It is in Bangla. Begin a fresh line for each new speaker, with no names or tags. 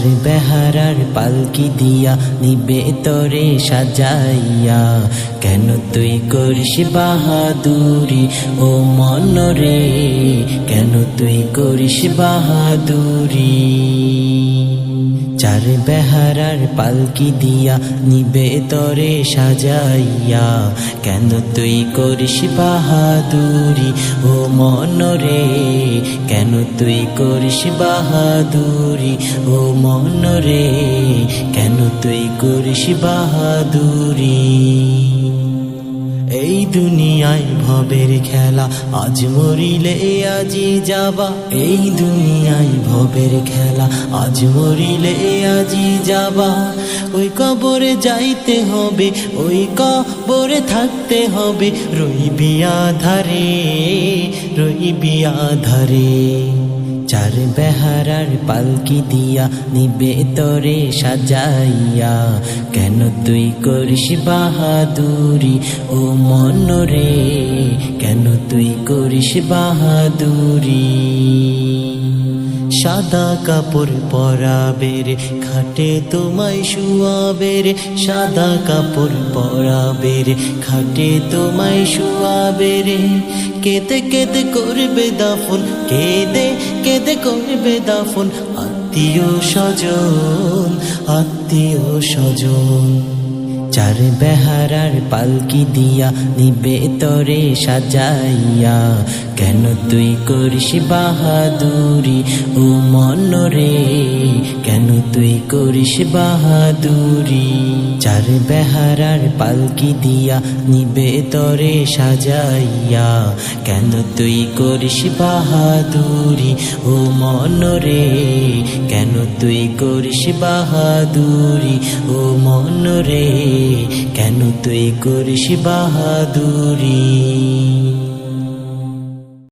চার বেহারার পালকি দিয়া নিবে তরে সাজাইয়া, কেন তুই করিস বাহাদুরি ও মনরে, কেন তুই করিস বাহাদুরি। চার বেহারার পালকি দিয়া নিবে তরে সাজাইয়া, কেন তুই করিস বাহাদুরি ও মনরে, কেন তুই করিস বাহাদুরি ও মনরে, কেন তুই করিস বাহাদুরি। এই দুনিয়ায় ভবের খেলা, আজ মরিলে আজি যাবা। এই দুনিয়ায় ভবের খেলা, আজ মরিলে আজি যাবা। ওই কবরে যাইতে হবে, ওই কবরে থাকতে হবে, রইবি আধারে, রইবি আধারে। চার বেহারার পালকি দিয়া নিবে তরে সাজাইয়া, কেন তুই করিস বাহাদুরি ও মনরে, কেন তুই করিস বাহাদুরি। সাদা কাপড় পরাবে রে, খাটে তোমায় শুয়াবে রে, সাদা কাপড় পরাবে রে, খাটে তোমায় শুয়াবে রে। কেঁদে কেঁদে করবে দাফন, কেঁদে কেঁদে করবে দাফন, আত্মীয় স্বজন, আত্মীয় স্বজন। চার বেহারার পালকি দিয়া নিবে তরে সাজাইয়া, কেন তুই করিস বাহাদুরি ও মনরে, কেন তুই করিস বাহাদুরি। চার বেহারার পালকি দিয়া নিবে তরে সাজাইয়া, কেন তুই করিস বাহাদুরি ও মনরে, কেন তুই করিস বাহাদুরি ও মনরে, কেন তুই করিস বাহাদুরি।